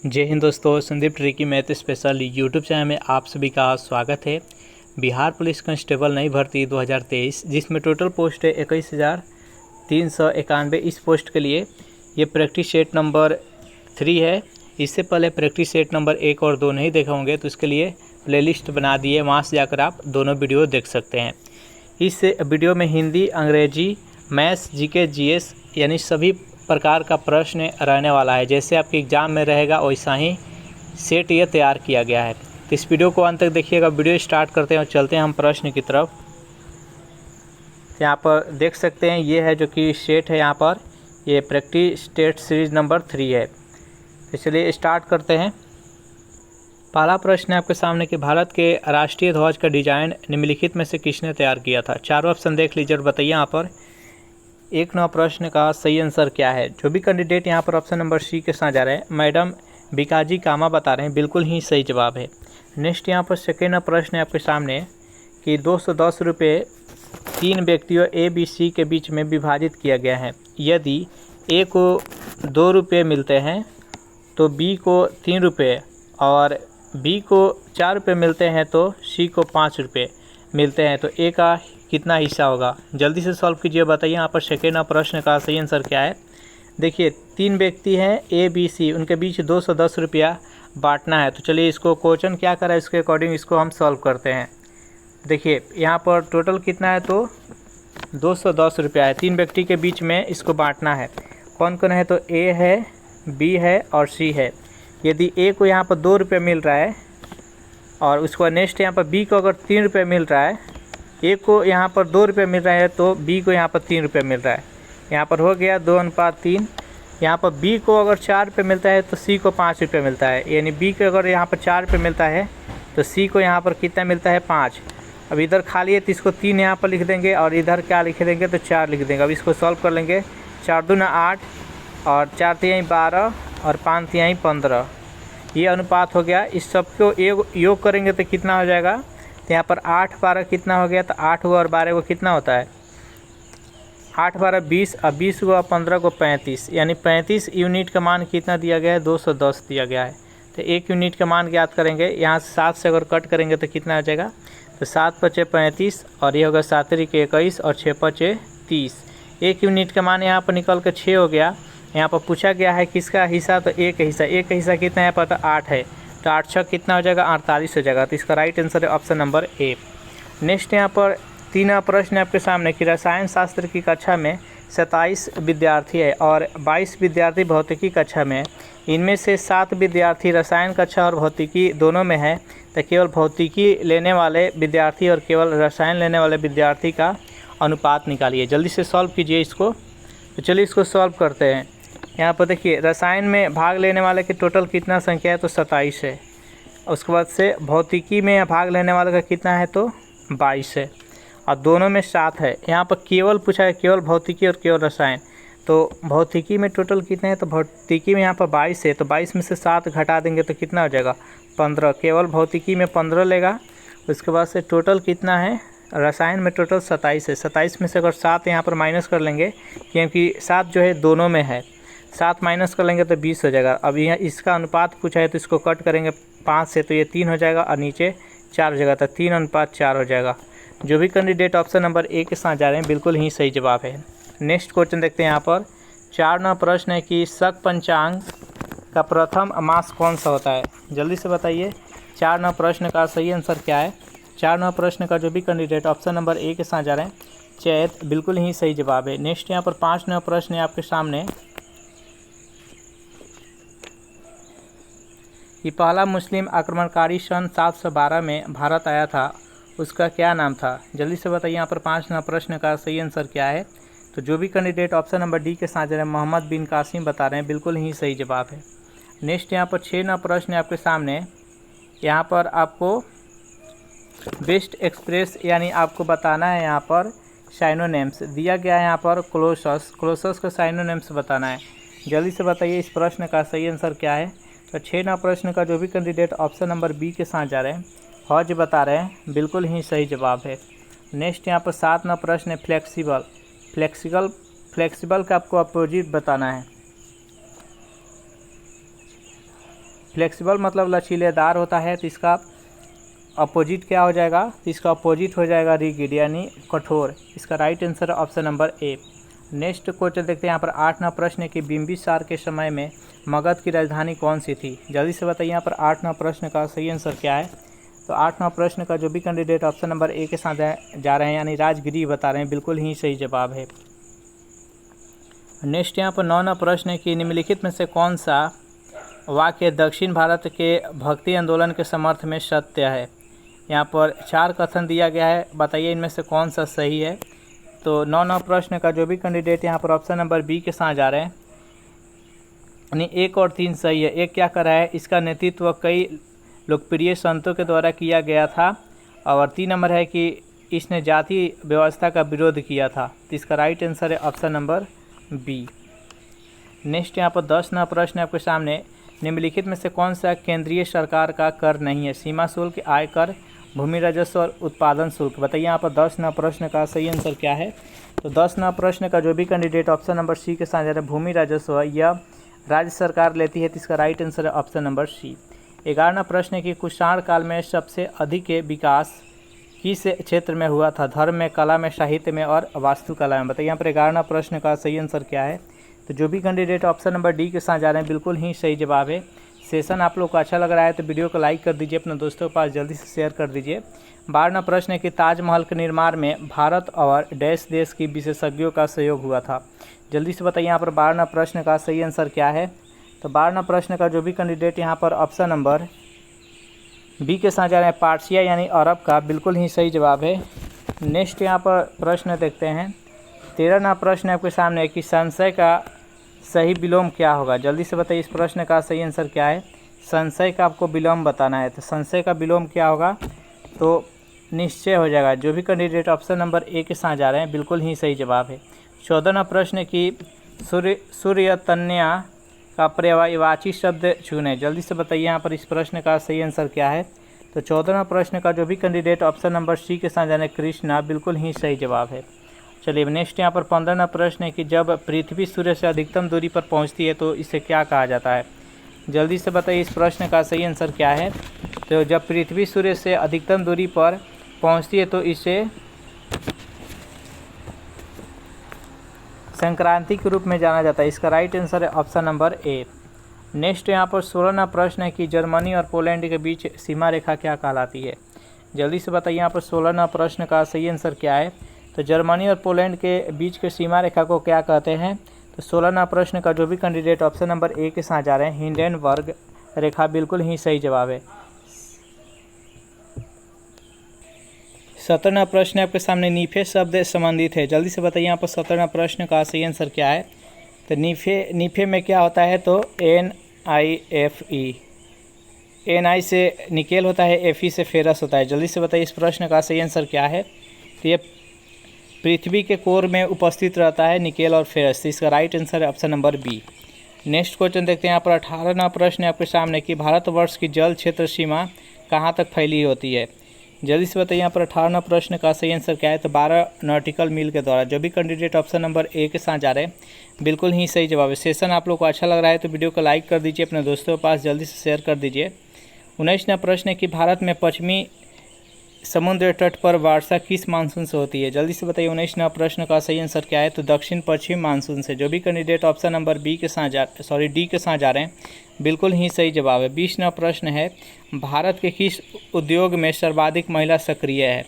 जय हिंद दोस्तों, Sandeep tricky math special YouTube channel में आप सभी का स्वागत है। बिहार पुलिस कांस्टेबल नई भर्ती 2023 जिसमें टोटल पोस्ट है 21,391। इस पोस्ट के लिए ये प्रैक्टिस सेट नंबर 3 है। इससे पहले प्रैक्टिस सेट नंबर 1 और 2 नहीं देखा होंगे तो इसके लिए प्लेलिस्ट बना दी है, वहाँ से जाकर आप दोनों वीडियो देख सकते हैं। इस वीडियो में हिंदी, अंग्रेजी, मैथ्स, जीके, जीएस यानी सभी प्रकार का प्रश्न रहने वाला है। जैसे आपके एग्ज़ाम में रहेगा वैसा ही सेट ये तैयार किया गया है। तो इस वीडियो को अंत तक देखिएगा। वीडियो स्टार्ट करते हैं और चलते हैं हम प्रश्न की तरफ। यहाँ पर देख सकते हैं ये है जो कि सेट है, यहाँ पर ये प्रैक्टिस सेट सीरीज नंबर 3 है। तो चलिए स्टार्ट करते हैं। पहला प्रश्न है आपके सामने कि भारत के राष्ट्रीय ध्वज का डिजाइन निम्नलिखित में से किसने तैयार किया था। चारों ऑप्शन देख लीजिए और बताइए यहाँ पर 1 प्रश्न का सही आंसर क्या है। जो भी कैंडिडेट यहाँ पर ऑप्शन नंबर सी के साथ जा रहे हैं, मैडम बिकाजी कामा बता रहे हैं, बिल्कुल ही सही जवाब है। नेक्स्ट यहाँ पर सेकेंड प्रश्न है आपके सामने कि 210 रुपये 3 व्यक्तियों ए बी सी के बीच में विभाजित किया गया है। यदि ए को 2 रुपये मिलते हैं तो बी को 3 रुपये और बी को 4 रुपये मिलते हैं तो सी को 5 रुपये मिलते हैं, तो ए का कितना हिस्सा होगा। जल्दी से सॉल्व कीजिए, बताइए यहाँ पर सेकेंड प्रश्न का सही आंसर क्या है। देखिए 3 व्यक्ति हैं ए बी सी, उनके बीच 210 रुपया बांटना है। तो चलिए इसको क्वेश्चन क्या करा है इसके अकॉर्डिंग इसको हम सॉल्व करते हैं। देखिए यहाँ पर टोटल कितना है तो 210 रुपया है। 3 व्यक्ति के बीच में इसको बांटना है। कौन कौन है तो ए है, बी है और सी है। यदि ए को यहाँ पर 2 रुपये मिल रहा है और उसको नेक्स्ट यहाँ पर बी को अगर 3 रुपये मिल रहा है, ए को यहाँ पर 2 रुपये मिल रहा है तो बी को यहाँ पर 3 रुपये मिल रहा है। यहाँ पर हो गया 2:3। यहाँ पर बी को अगर 4 रुपये मिलता है तो सी को 5 रुपये मिलता है। यानी बी को अगर यहाँ पर 4 रुपये मिलता है तो सी को यहाँ पर कितना मिलता है 5। अब इधर खाली है तो इसको 3 यहाँ पर लिख देंगे और इधर क्या लिख देंगे तो 4 लिख देंगे। अब इसको सॉल्व कर लेंगे। 4 दूना 8 और 4 तिहाई 12 और 5 तिहाई 15, ये अनुपात हो गया। इस सबको योग करेंगे तो कितना हो जाएगा। तो यहाँ पर 8 12 कितना हो गया तो 8 हुआ और 12 को कितना होता है 8 12 20 और 20 हुआ 15 को 35, यानी 35 यूनिट का मान कितना दिया गया है 210 दिया गया है। तो 1 यूनिट का मान ज्ञात करेंगे। यहाँ से 7 से अगर कट करेंगे तो कितना हो जाएगा तो 7 × 5 = 35 और ये होगा 7 × 21 और 6 × 5 = 30। 1 यूनिट का मान यहाँ पर निकल कर 6 हो गया। यहाँ पर पूछा गया है किसका हिस्सा तो ए का हिस्सा। ए का हिस्सा कितना है पता 8 है तो 8 × 6 कितना हो जाएगा 48 हो जाएगा। तो इसका राइट आंसर है ऑप्शन नंबर ए। नेक्स्ट यहाँ पर 3 प्रश्न आपके सामने कि रसायन शास्त्र की कक्षा में 27 विद्यार्थी है और 22 विद्यार्थी भौतिकी कक्षा में है। इनमें से 7 विद्यार्थी रसायन कक्षा और भौतिकी दोनों में है, तो केवल भौतिकी लेने वाले विद्यार्थी और केवल रसायन लेने वाले विद्यार्थी का अनुपात निकालिए। जल्दी से सॉल्व कीजिए इसको। तो चलिए इसको सॉल्व करते हैं। यहाँ पर देखिए रसायन में भाग लेने वाले की टोटल कितना संख्या है तो 27 है। उसके बाद से भौतिकी में भाग लेने वाले का कितना है तो 22 है और दोनों में 7 है। यहाँ पर केवल पूछा है केवल भौतिकी और केवल रसायन, तो भौतिकी में टोटल कितने हैं तो भौतिकी में यहाँ पर 22 है, तो 22 में से 7 घटा देंगे तो कितना हो जाएगा 15। केवल भौतिकी में 15 लेगा। उसके बाद से टोटल कितना है रसायन में टोटल 27 है। 27 में से अगर 7 यहाँ पर माइनस कर लेंगे क्योंकि 7 जो है दोनों में है, 7 माइनस कर लेंगे तो 20 हो जाएगा। अब यहाँ इसका अनुपात पूछा है तो इसको कट करेंगे 5 से तो ये 3 हो जाएगा और नीचे 4 हो जाएगा, तो 3:4 हो जाएगा। जो भी कैंडिडेट ऑप्शन नंबर ए के साथ जा रहे हैं बिल्कुल ही सही जवाब है। नेक्स्ट क्वेश्चन देखते हैं। यहाँ पर 4 प्रश्न है कि शक पंचांग का प्रथम मास कौन सा होता है। जल्दी से बताइए 4 प्रश्न का सही आंसर क्या है। 4 प्रश्न का जो भी कैंडिडेट ऑप्शन नंबर ए के साथ जा रहे हैं चैत, बिल्कुल ही सही जवाब है। नेक्स्ट यहाँ पर 5 प्रश्न है आपके सामने कि पहला मुस्लिम आक्रमणकारी सन 712 में भारत आया था, उसका क्या नाम था। जल्दी से बताइए यहाँ पर 5 प्रश्न का सही आंसर क्या है। तो जो भी कैंडिडेट ऑप्शन नंबर डी के साथ जा रहे हैं मोहम्मद बिन कासिम बता रहे हैं, बिल्कुल ही सही जवाब है। नेक्स्ट यहाँ पर 6 प्रश्न है आपके सामने। यहाँ पर आपको बेस्ट एक्सप्रेस यानी आपको बताना है, यहाँ पर साइनोनेम्स दिया गया है। यहाँ पर क्लोसस का साइनोनेम्स बताना है। जल्दी से बताइए इस प्रश्न का सही आंसर क्या है। तो 6 प्रश्न का जो भी कैंडिडेट ऑप्शन नंबर बी के साथ जा रहे हैं हौज बता रहे हैं, बिल्कुल ही सही जवाब है। नेक्स्ट यहाँ पर 7 प्रश्न है फ्लेक्सिबल का आपको अपोजिट बताना है। फ्लेक्सिबल मतलब लचीलेदार होता है, तो इसका अपोजिट क्या हो जाएगा, तो इसका अपोजिट हो जाएगा रिगिड यानी कठोर। इसका राइट आंसर है option number A. Next question देखते हैं यहाँ पर 8वां प्रश्न है कि बिंबिसार के समय में मगध की राजधानी कौन सी थी। जल्दी से बताइए यहाँ पर 8वां प्रश्न का सही आंसर क्या है। तो 8वां प्रश्न का जो भी कैंडिडेट ऑप्शन नंबर ए के साथ जा रहे हैं यानी राजगिरी बता रहे हैं, बिल्कुल ही सही जवाब है। नेक्स्ट यहाँ पर 9वां प्रश्न है कि निम्नलिखित में से कौन सा वाक्य दक्षिण भारत के भक्ति आंदोलन के समर्थ में सत्य है। यहाँ पर 4 कथन दिया गया है, बताइए इनमें से कौन सा सही है। तो 9वां प्रश्न का जो भी कैंडिडेट यहाँ पर ऑप्शन नंबर बी के साथ जा रहे हैं यानी 1 और 3 सही है। 1 क्या कर रहा है, इसका नेतृत्व कई लोकप्रिय संतों के द्वारा किया गया था, और 3 नंबर है कि इसने जाति व्यवस्था का विरोध किया था। तो इसका राइट आंसर है ऑप्शन नंबर बी। नेक्स्ट यहाँ पर 10वां प्रश्न आपके सामने, निम्नलिखित में से कौन सा केंद्रीय सरकार का कर नहीं है। सीमा शुल्क, आयकर, भूमि राजस्व और उत्पादन शुल्क। बताइए यहाँ पर 10वां प्रश्न का सही आंसर क्या है। तो 10वां प्रश्न का जो भी कैंडिडेट ऑप्शन नंबर सी के साथ जा रहा है, भूमि राजस्व यह राज्य सरकार लेती है, तो इसका राइट आंसर है ऑप्शन नंबर सी। 11वां प्रश्न है कि कुषाण काल में सबसे अधिक विकास किस क्षेत्र में हुआ था। धर्म में, कला में, साहित्य में और वास्तुकला में। बताइए यहाँ पर 11वां प्रश्न का सही आंसर क्या है। तो जो भी कैंडिडेट ऑप्शन नंबर डी के साथ जा रहे हैं, बिल्कुल ही सही जवाब है। सेशन आप लोग को अच्छा लग रहा है तो वीडियो को लाइक कर दीजिए, अपने दोस्तों के पास जल्दी से शेयर कर दीजिए। 12वां प्रश्न है कि ताजमहल के निर्माण में भारत और डैश देश की विशेषज्ञों का सहयोग हुआ था। जल्दी से बताइए यहाँ पर 12वां प्रश्न का सही आंसर क्या है। तो 12वां प्रश्न का जो भी कैंडिडेट यहाँ पर ऑप्शन नंबर बी के साथ जा रहे हैं, पार्सिया यानी अरब का, बिल्कुल ही सही जवाब है। नेक्स्ट यहाँ पर प्रश्न देखते हैं। 13वां प्रश्न आपके सामने है कि संशय का सही विलोम क्या होगा। जल्दी से बताइए इस प्रश्न का सही आंसर क्या है। संशय का आपको विलोम बताना है, तो संशय का विलोम क्या होगा, तो निश्चय हो जाएगा। जो भी कैंडिडेट ऑप्शन नंबर ए के साथ जा रहे हैं, बिल्कुल ही सही जवाब है। 14वां प्रश्न कि सूर्यतन्या का पर्यायवाची शब्द चुनें। जल्दी से बताइए यहाँ पर इस प्रश्न का सही आंसर क्या है। तो 14वां प्रश्न का जो भी कैंडिडेट ऑप्शन नंबर सी के साथ जा रहे हैं, कृष्णा, बिल्कुल ही सही जवाब है। चलिए नेक्स्ट यहाँ पर 15वां प्रश्न है कि जब पृथ्वी सूर्य से अधिकतम दूरी पर पहुँचती है तो इसे क्या कहा जाता है। जल्दी से बताइए इस प्रश्न का सही आंसर क्या है। तो जब पृथ्वी सूर्य से अधिकतम दूरी पर पहुँचती है तो इसे संक्रांति के रूप में जाना जाता है। इसका राइट आंसर है ऑप्शन नंबर ए। नेक्स्ट यहाँ पर 16वां प्रश्न है कि जर्मनी और पोलैंड के बीच सीमा रेखा क्या कहलाती है। जल्दी से बताइए यहाँ पर 16वां प्रश्न का सही आंसर क्या है। तो जर्मनी और पोलैंड के बीच के सीमा रेखा को क्या कहते हैं। तो 16वां प्रश्न का जो भी कैंडिडेट ऑप्शन नंबर ए के साथ जा रहे हैं, हिंडेनबर्ग रेखा, बिल्कुल ही सही जवाब है। 17वां प्रश्न आपके सामने नीफे शब्द संबंधित है। जल्दी से बताइए यहाँ पर 17वां प्रश्न का सही आंसर क्या है। तो नीफे में क्या होता है, तो NiFe, Ni से निकेल होता है, Fe से फेरस होता है। जल्दी से बताइए इस प्रश्न का सही आंसर क्या है। तो ये पृथ्वी के कोर में उपस्थित रहता है निकेल और फेरस। इसका राइट आंसर है option number B. Next question देखते हैं यहाँ पर 18वां प्रश्न है आपके सामने कि भारतवर्ष की जल क्षेत्र सीमा कहाँ तक फैली होती है। जल्दी से बताइए यहाँ पर 18वां प्रश्न का सही आंसर क्या है। तो 12 नॉटिकल मील के द्वारा। जो भी कैंडिडेट ऑप्शन नंबर ए के साथ जा रहे हैं, बिल्कुल ही सही जवाब है। सेशन आप लोग को अच्छा लग रहा है तो वीडियो को लाइक कर दीजिए, अपने दोस्तों के पास जल्दी से शेयर कर दीजिए। 19वां प्रश्न है कि भारत में पश्चिमी समुद्र तट पर वर्षा किस मानसून से होती है। जल्दी से बताइए 19वां प्रश्न का सही आंसर क्या है। तो दक्षिण पश्चिम मानसून से। जो भी कैंडिडेट ऑप्शन नंबर डी के साथ जा रहे हैं, बिल्कुल ही सही जवाब है। 20वां प्रश्न है भारत के किस उद्योग में सर्वाधिक महिला सक्रिय है।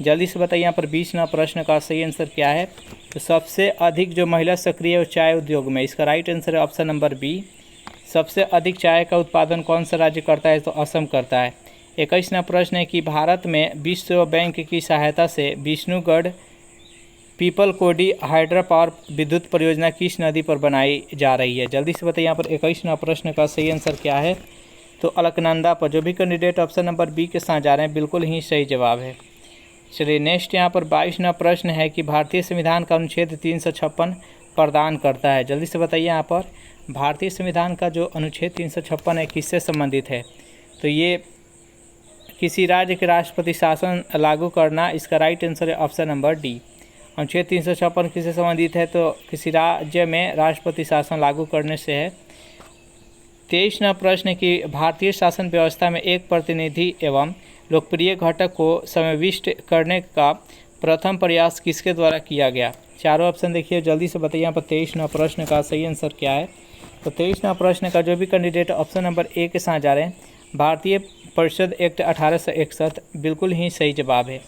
जल्दी से बताइए यहाँ पर 20वां प्रश्न का सही आंसर क्या है। तो सबसे अधिक जो महिला सक्रिय है वो चाय उद्योग में। इसका राइट आंसर है ऑप्शन नंबर बी। सबसे अधिक चाय का उत्पादन कौन सा राज्य करता है, तो असम करता है। 21वां प्रश्न है कि भारत में विश्व बैंक की सहायता से विष्णुगढ़ पीपलकोडी हाइड्रो पावर विद्युत परियोजना किस नदी पर बनाई जा रही है। जल्दी से बताइए यहाँ पर 21वां प्रश्न का सही आंसर क्या है। तो अलकनंदा पर। जो भी कैंडिडेट ऑप्शन नंबर बी के साथ जा रहे हैं, बिल्कुल ही सही जवाब है। चलिए नेक्स्ट यहाँ पर 22वां प्रश्न है कि भारतीय संविधान का अनुच्छेद 356 प्रदान करता है। जल्दी से बताइए यहाँ पर भारतीय संविधान का जो अनुच्छेद 356 है किससे संबंधित है। तो ये किसी राज्य के राष्ट्रपति शासन लागू करना। इसका राइट आंसर है ऑप्शन नंबर डी। अनुच्छेद 356 किससे संबंधित है, तो किसी राज्य में राष्ट्रपति शासन लागू करने से है। 23वां प्रश्न कि भारतीय शासन व्यवस्था में एक प्रतिनिधि एवं लोकप्रिय घटक को समाविष्ट करने का प्रथम प्रयास किसके द्वारा किया गया। चारों ऑप्शन देखिए, जल्दी से बताइए यहाँ पर 23वां प्रश्न का सही आंसर क्या है। तो 23वां प्रश्न का जो भी कैंडिडेट ऑप्शन नंबर ए के साथ जा रहे हैं, भारतीय परिषद एक्ट 1861 बिल्कुल ही सही जवाब है।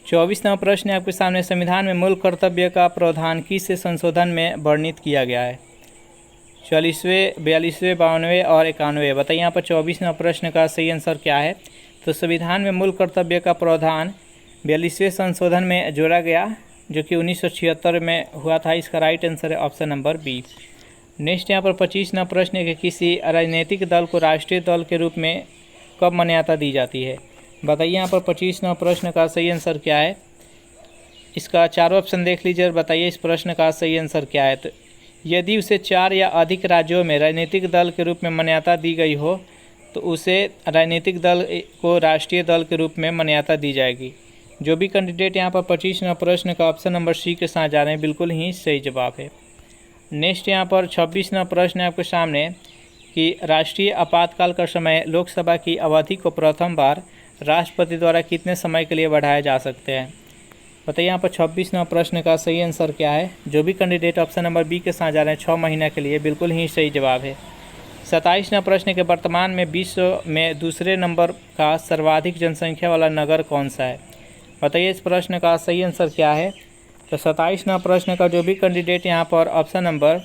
24वां प्रश्न आपके सामने, संविधान में मूल कर्तव्य का प्रावधान किस संशोधन में वर्णित किया गया है। 44वें, 42वें, 52वें और 91वें, बताइए यहाँ पर 24वां प्रश्न का सही आंसर क्या है। तो संविधान में मूल कर्तव्य का प्रावधान 42वें संशोधन में जोड़ा गया, जो कि 1976 में हुआ था। इसका राइट आंसर है ऑप्शन नंबर बी। नेक्स्ट यहाँ पर 25वां प्रश्न है कि किसी राजनीतिक दल को राष्ट्रीय दल के रूप में कब मान्यता दी जाती है। बताइए यहाँ पर 25वां प्रश्न का सही आंसर क्या है। इसका चारों ऑप्शन देख लीजिए और बताइए इस प्रश्न का सही आंसर क्या है। तो यदि उसे 4 या अधिक राज्यों में राजनीतिक दल के रूप में मान्यता दी गई हो तो उसे राजनीतिक दल को राष्ट्रीय दल के रूप में मान्यता दी जाएगी। जो भी कैंडिडेट यहाँ पर 25वां प्रश्न का ऑप्शन नंबर सी के साथ जा रहे हैं, बिल्कुल ही सही जवाब है। नेक्स्ट यहाँ पर 26वां प्रश्न है आपके सामने कि राष्ट्रीय आपातकाल का समय लोकसभा की अवधि को प्रथम बार राष्ट्रपति द्वारा कितने समय के लिए बढ़ाया जा सकते हैं। बताइए यहाँ पर 26वां प्रश्न का सही आंसर क्या है। जो भी कैंडिडेट ऑप्शन नंबर बी के साथ जा रहे हैं 6 महीने के लिए, बिल्कुल ही सही जवाब है। 27वां प्रश्न के वर्तमान में विश्व में दूसरे नंबर का सर्वाधिक जनसंख्या वाला नगर कौन सा है। बताइए इस प्रश्न का सही आंसर क्या है। तो 27वां प्रश्न का जो भी कैंडिडेट यहाँ पर ऑप्शन नंबर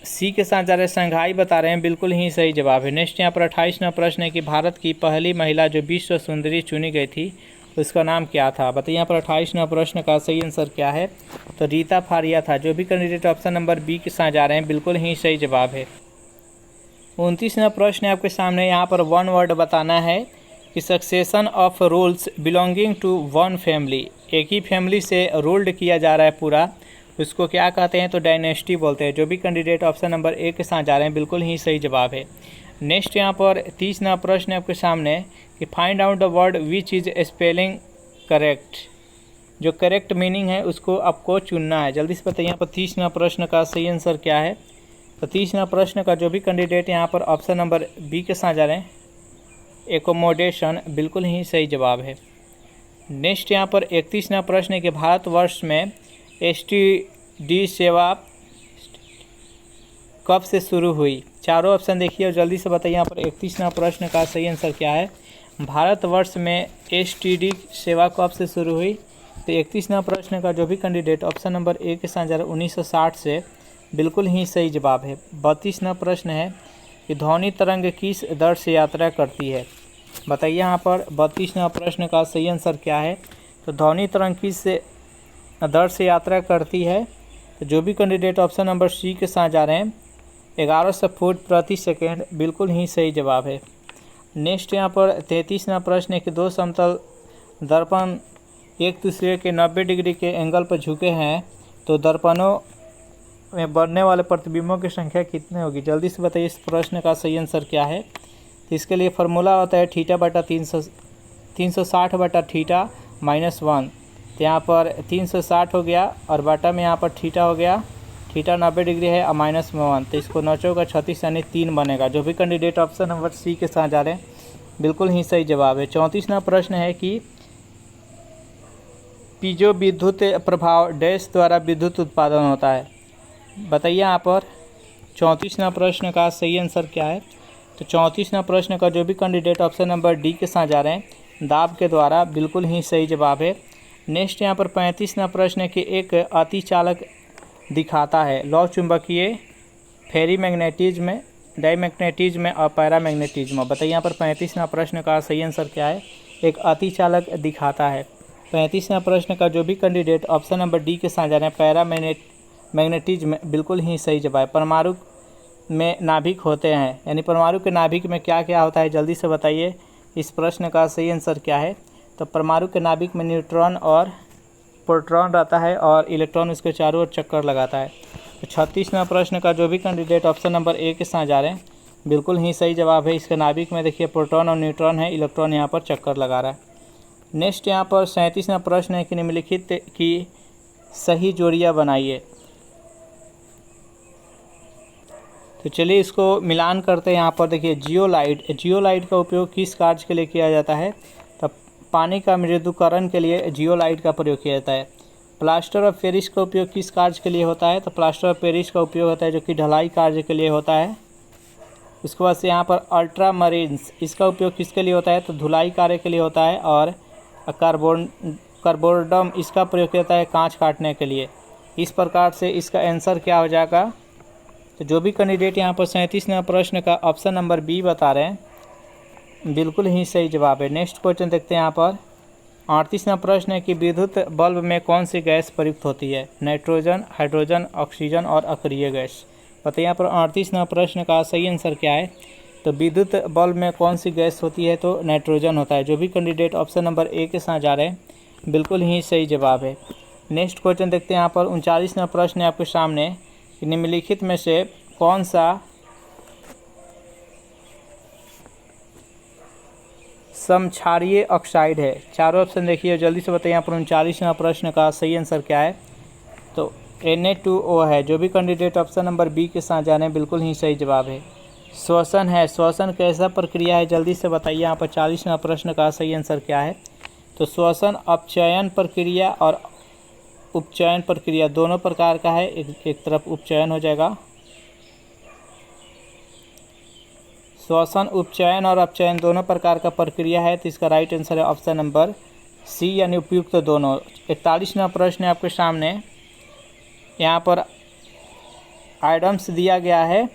सी के साथ जा रहे हैं संघाई बता रहे हैं, बिल्कुल ही सही जवाब है। नेक्स्ट यहाँ पर 28वां प्रश्न है कि भारत की पहली महिला जो विश्व सुंदरी चुनी गई थी उसका नाम क्या था। बताइए यहाँ पर 28वां प्रश्न का सही आंसर क्या है। तो रीता फारिया था। जो भी कैंडिडेट ऑप्शन नंबर बी के साथ जा रहे हैं, बिल्कुल ही सही जवाब है। 29वां प्रश्न है आपके सामने, यहाँ पर वन वर्ड बताना है कि succession of rules belonging to one family, एक ही फैमिली से रूल्ड किया जा रहा है पूरा, उसको क्या कहते हैं। तो डायनेस्टी बोलते हैं। जो भी कैंडिडेट ऑप्शन नंबर ए के साथ जा रहे हैं, बिल्कुल ही सही जवाब है। नेक्स्ट यहाँ पर 30वां प्रश्न है आपके सामने कि find out the word which is spelling correct, जो करेक्ट मीनिंग है उसको आपको चुनना है। जल्दी से बताइए यहाँ पर 30वां प्रश्न का सही आंसर क्या है। तो 30वां प्रश्न का जो भी कैंडिडेट यहाँ पर ऑप्शन नंबर बी के साथ जा रहे हैं एकोमोडेशन, बिल्कुल ही सही जवाब है। नेक्स्ट यहाँ पर 31वां प्रश्न है कि भारतवर्ष में STD सेवा कब से शुरू हुई। चारों ऑप्शन देखिए और जल्दी से बताइए यहाँ पर 31वां प्रश्न का सही आंसर क्या है। भारतवर्ष में STD सेवा कब से शुरू हुई। तो 31वां प्रश्न का जो भी कैंडिडेट ऑप्शन नंबर ए के साथ जा रहा है 1960 से, बिल्कुल ही सही जवाब है। 32वां प्रश्न है कि ध्वनि तरंग किस दर से यात्रा करती है। बताइए यहाँ पर 32वां प्रश्न का सही आंसर क्या है। तो ध्वनि तरंग किस दर से यात्रा करती है। तो जो भी कैंडिडेट ऑप्शन नंबर सी के साथ जा रहे हैं 1100 फुट प्रति सेकेंड, बिल्कुल ही सही जवाब है। नेक्स्ट यहाँ पर 33वां प्रश्न है कि दो समतल दर्पण एक दूसरे के 90 डिग्री के एंगल पर झुके हैं तो दर्पणों में बनने वाले प्रतिबिंबों की संख्या कितनी होगी। जल्दी से बताइए इस प्रश्न का सही आंसर क्या है। तो इसके लिए फार्मूला होता है θ/360/θ -1। तो यहाँ पर 360 हो गया और बटा में यहाँ पर थीटा हो गया। थीटा 90 डिग्री है और -1, तो इसको 9 चौका 36 यानी 3 बनेगा। जो भी कैंडिडेट ऑप्शन नंबर सी के साथ जा रहे हैं, बिल्कुल ही सही जवाब है। 34वां प्रश्न है कि पीजो विद्युत प्रभाव डैश द्वारा विद्युत उत्पादन होता है। बताइए यहाँ पर 34वां प्रश्न का सही आंसर क्या है। तो 34वां प्रश्न का जो भी कैंडिडेट ऑप्शन नंबर डी के साथ जा रहे हैं दाब के द्वारा, बिल्कुल ही सही जवाब है। नेक्स्ट यहाँ पर 35वां प्रश्न है कि एक अतिचालक दिखाता है लौ चुंबकीय, फेरीमैग्नेटिज्म, डाईमैग्नेटिज्म और पैरामैग्नेटिज्म। बताइए यहाँ पर 35वां प्रश्न का सही आंसर क्या है। एक अतिचालक दिखाता है। 35वां प्रश्न का जो भी कैंडिडेट ऑप्शन नंबर डी के साथ जा रहे हैं पैरामैग्नेटिज्म, बिल्कुल ही सही जवाब। परमाणु में नाभिक होते हैं, यानी परमाणु के नाभिक में क्या क्या होता है, जल्दी से बताइए इस प्रश्न का सही आंसर क्या है। तो परमाणु के नाभिक में न्यूट्रॉन और प्रोटॉन रहता है और इलेक्ट्रॉन उसके चारों ओर चक्कर लगाता है। तो 36वां प्रश्न का जो भी कैंडिडेट ऑप्शन नंबर ए के साथ जा रहे हैं, बिल्कुल ही सही जवाब है। इसके नाभिक में देखिए प्रोटॉन और न्यूट्रॉन है, इलेक्ट्रॉन यहाँ पर चक्कर लगा रहा है। नेक्स्ट यहाँ पर 37वां प्रश्न है कि निम्नलिखित की सही जोड़ियाँ बनाइए। तो चलिए इसको मिलान करते हैं। यहाँ पर देखिए जियोलाइट का उपयोग किस कार्य के लिए किया जाता है? तो पानी का मृदुकरण के लिए जियोलाइट का प्रयोग किया जाता है। प्लास्टर ऑफ पेरिस का उपयोग किस कार्य के लिए होता है? तो प्लास्टर ऑफ पेरिस का उपयोग होता है जो कि ढलाई कार्य के लिए होता है। उसके बाद से यहाँ पर अल्ट्रामरीन्स, इसका उपयोग किसके लिए होता है? तो धुलाई कार्य के लिए होता है। और कार्बोरडम, इसका प्रयोग किया जाता है कांच काटने के लिए। इस प्रकार से इसका आंसर क्या हो जाएगा? तो जो भी कैंडिडेट यहाँ पर 37 नंबर प्रश्न का ऑप्शन नंबर बी बता रहे हैं, बिल्कुल ही सही जवाब है। नेक्स्ट क्वेश्चन देखते हैं। यहाँ पर 38 नंबर प्रश्न है कि विद्युत बल्ब में कौन सी गैस प्रयुक्त होती है? नाइट्रोजन, हाइड्रोजन, ऑक्सीजन और अक्रिय गैस। बताइए यहाँ पर 38 नंबर प्रश्न का सही आंसर क्या है? तो विद्युत बल्ब में कौन सी गैस होती है? तो नाइट्रोजन होता है। जो भी कैंडिडेट ऑप्शन नंबर ए के साथ जा रहे हैं, बिल्कुल ही सही जवाब है। नेक्स्ट क्वेश्चन देखते हैं। यहाँ पर 39 नंबर प्रश्न है आपके सामने कि निम्नलिखित में से कौन सा समक्षारीय ऑक्साइड है? चारों ऑप्शन देखिए, जल्दी से बताइए यहाँ पर 39 नंबर प्रश्न का सही आंसर क्या है? तो Na2O है। जो भी कैंडिडेट ऑप्शन नंबर बी के साथ जा रहे हैं, बिल्कुल ही सही जवाब है। श्वसन है। श्वसन कैसा प्रक्रिया है? जल्दी से बताइए यहाँ पर 40 नंबर प्रश्न का सही आंसर क्या है? तो श्वसन अपचयन प्रक्रिया और उपचयन प्रक्रिया दोनों प्रकार का है। एक तरफ उपचयन हो जाएगा। श्वसन उपचयन और अपचयन दोनों प्रकार का प्रक्रिया है। तो इसका राइट आंसर है ऑप्शन नंबर सी, यानी उपयुक्त दोनों। 41 नंबर प्रश्न है आपके सामने। यहाँ पर आइडम्स दिया गया है,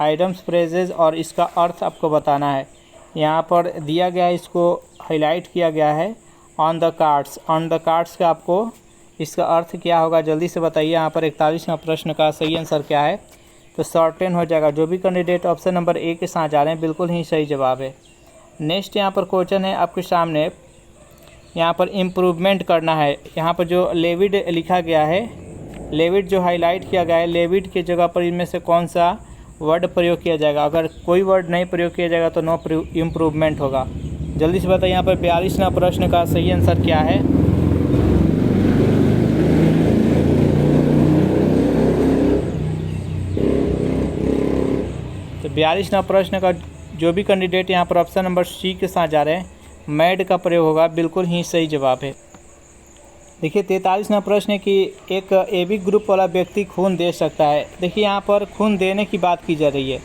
आइडम्स फ्रेजेज, और इसका अर्थ आपको बताना है। यहाँ पर दिया गया है, इसको हाईलाइट किया गया है। On the cards, on the cards का आपको इसका अर्थ क्या होगा? जल्दी से बताइए। यहाँ पर 41वां प्रश्न का सही आंसर क्या है? तो सर्टेन हो जाएगा। जो भी कैंडिडेट ऑप्शन नंबर ए के साथ जा रहे हैं, बिल्कुल ही सही जवाब है। नेक्स्ट यहाँ पर क्वेश्चन है आपके सामने। यहाँ पर इम्प्रूवमेंट करना है। यहाँ पर जो लेविड लिखा गया है, लेविड जो हाईलाइट किया गया है, लेविड की जगह पर इनमें से कौन सा वर्ड प्रयोग किया जाएगा? अगर कोई वर्ड नहीं प्रयोग किया जाएगा तो नो इम्प्रूवमेंट होगा। जल्दी से बताइए यहाँ पर 42वां प्रश्न का सही आंसर क्या है? तो 42वां प्रश्न का जो भी कैंडिडेट यहाँ पर ऑप्शन नंबर सी के साथ जा रहे हैं, मैड का प्रयोग होगा। बिल्कुल ही सही जवाब है। देखिए 43वां प्रश्न है कि एक AB ग्रुप वाला व्यक्ति खून दे सकता है। देखिए यहाँ पर खून देने की बात की जा रही है,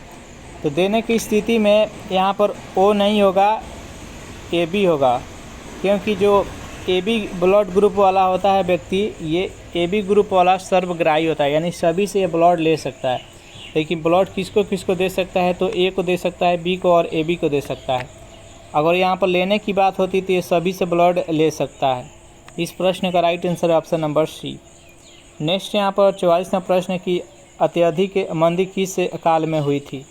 तो देने की स्थिति में यहाँ पर O नहीं होगा, AB होगा, क्योंकि जो AB ब्लड ग्रुप वाला होता है व्यक्ति, ये AB ग्रुप वाला सर्वग्राही होता है, यानी सभी से ये ब्लड ले सकता है। लेकिन ब्लड किसको किसको दे सकता है? तो A को दे सकता है, B को और AB को दे सकता है। अगर यहाँ पर लेने की बात होती तो ये सभी से ब्लड ले सकता है। इस प्रश्न का राइट आंसर है ऑप्शन नंबर सी। नेक्स्ट यहाँ पर 44वां प्रश्न है कि अत्यधिक मंदी किस काल में हुई थी?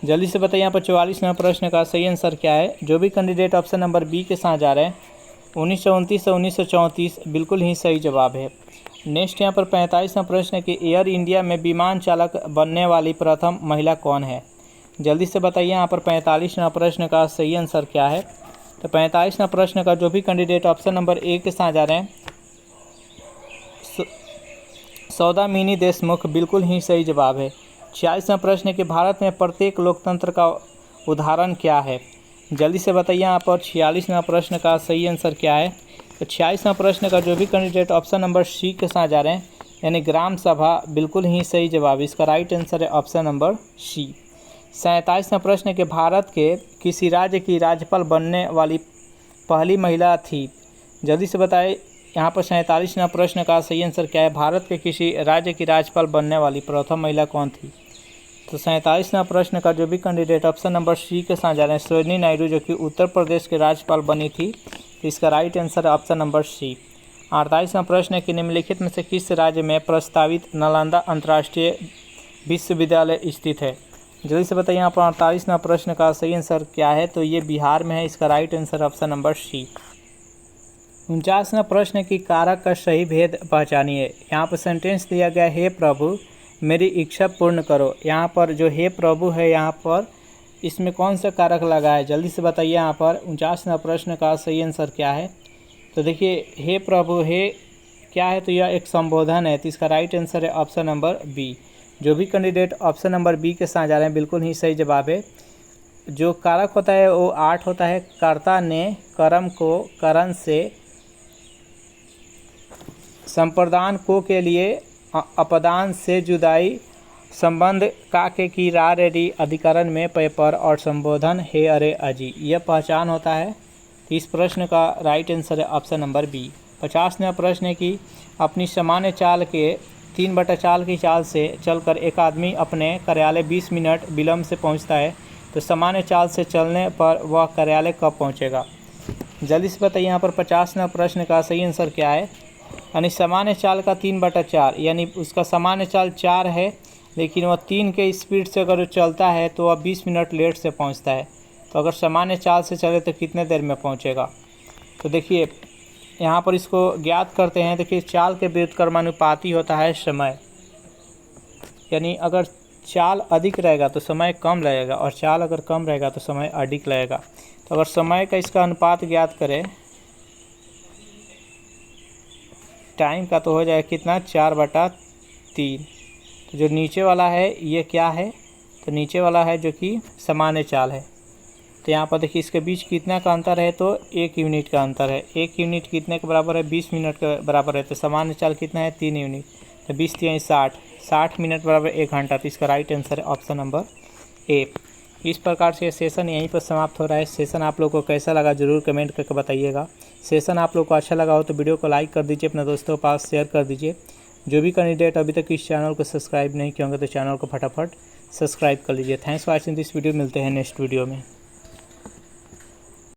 जल्दी से बताइए यहाँ पर 44वां प्रश्न का सही आंसर क्या है? जो भी कैंडिडेट ऑप्शन नंबर बी के साथ जा रहे हैं, 1929 से 1934 बिल्कुल ही सही जवाब है। नेक्स्ट यहाँ पर 45वां प्रश्न है कि एयर इंडिया में विमान चालक बनने वाली प्रथम महिला कौन है? जल्दी से बताइए यहाँ पर 45वां प्रश्न का सही आंसर क्या है? तो 45वां प्रश्न का जो भी कैंडिडेट ऑप्शन नंबर ए के साथ जा रहे हैं, सौदामिनी देशमुख, बिल्कुल ही सही जवाब है। 46वां प्रश्न है कि भारत में प्रत्येक लोकतंत्र का उदाहरण क्या है? जल्दी से बताइए यहाँ पर 46वां प्रश्न का सही आंसर क्या है? तो 46वां प्रश्न का जो भी कैंडिडेट ऑप्शन नंबर सी के साथ जा रहे हैं, यानी ग्राम सभा, बिल्कुल ही सही जवाब। इसका राइट आंसर है ऑप्शन नंबर सी। 47वां प्रश्न है कि भारत के किसी राज्य की राज्यपाल बनने वाली पहली महिला थी? जल्दी से बताएं यहाँ पर 47वां प्रश्न का सही आंसर क्या है? भारत के किसी राज्य की राज्यपाल बनने वाली प्रथम महिला कौन थी? तो 47वां प्रश्न का जो भी कैंडिडेट ऑप्शन नंबर सी के साथ जा रहे हैं, सरोजिनी नायडू, जो कि उत्तर प्रदेश के राज्यपाल बनी थी। तो इसका राइट आंसर है ऑप्शन नंबर सी। 48वां प्रश्न है कि निम्नलिखित में से किस राज्य में प्रस्तावित नालंदा अंतर्राष्ट्रीय विश्वविद्यालय स्थित है? जल्दी से बताइए यहाँ पर 48वां प्रश्न का सही आंसर क्या है? तो ये बिहार में है। इसका right answer option number C. 49वां प्रश्न है कि कारक का सही भेद पहचानिए। यहाँ पर सेंटेंस दिया गया, हे प्रभु मेरी इच्छा पूर्ण करो। यहाँ पर जो हे प्रभु है, यहाँ पर इसमें कौन सा कारक लगा है? जल्दी से बताइए यहाँ पर 49वां प्रश्न का सही आंसर क्या है? तो देखिए हे प्रभु, हे क्या है? तो यह एक संबोधन है। तो इसका राइट आंसर है ऑप्शन नंबर बी। जो भी कैंडिडेट ऑप्शन नंबर बी के साथ जा रहे हैं बिल्कुल ही सही जवाब है। जो कारक होता है वो 8 होता है। कर्ता ने कर्म को करण से संप्रदान को के लिए अपदान से जुदाई संबंध का के की री अधिकरण में पेपर और संबोधन है अरे अजी, यह पहचान होता है। इस प्रश्न का राइट आंसर है ऑप्शन नंबर बी। 50वां प्रश्न है कि अपनी सामान्य चाल के 3/4 की चाल से चलकर एक आदमी अपने कार्यालय 20 मिनट विलम्ब से पहुंचता है, तो सामान्य चाल से चलने पर वह कार्यालय कब पहुंचेगा? जल्दी से बताइए यहाँ पर 50वां प्रश्न का सही आंसर क्या है। यानी सामान्य चाल का 3/4 यानी उसका सामान्य चाल 4 है, लेकिन वह 3 के स्पीड से अगर वो चलता है तो वह 20 मिनट लेट से पहुंचता है। तो अगर सामान्य चाल से चले तो कितने देर में पहुंचेगा? तो देखिए यहाँ पर इसको ज्ञात करते हैं। देखिए चाल के व्युत्क्रमानुपाती होता है समय, यानी अगर चाल अधिक रहेगा तो समय कम लगेगा और चाल अगर कम रहेगा तो समय अधिक लगेगा। तो अगर समय का इसका अनुपात ज्ञात करें टाइम का तो हो जाएगा कितना 4/3। तो जो नीचे वाला है ये क्या है? तो नीचे वाला है जो कि सामान्य चाल है। तो यहाँ पर देखिए इसके बीच कितना का अंतर है? तो 1 यूनिट का अंतर है। 1 यूनिट कितने के बराबर है? 20 मिनट के बराबर है। तो सामान्य चाल कितना है? 3 यूनिट। तो 20 3 60, 60 मिनट बराबर 1 घंटा। तो इसका राइट आंसर है ऑप्शन नंबर ए। इस प्रकार से सेशन यहीं पर समाप्त हो रहा है। सेशन आप लोग को कैसा लगा ज़रूर कमेंट करके बताइएगा। सेशन आप लोग को अच्छा लगा हो तो वीडियो को लाइक कर दीजिए, अपने दोस्तों के पास शेयर कर दीजिए। जो भी कैंडिडेट अभी तक इस चैनल को सब्सक्राइब नहीं किए होंगे तो चैनल को फटाफट सब्सक्राइब कर लीजिए। Thanks for watching this video. मिलते हैं नेक्स्ट वीडियो में।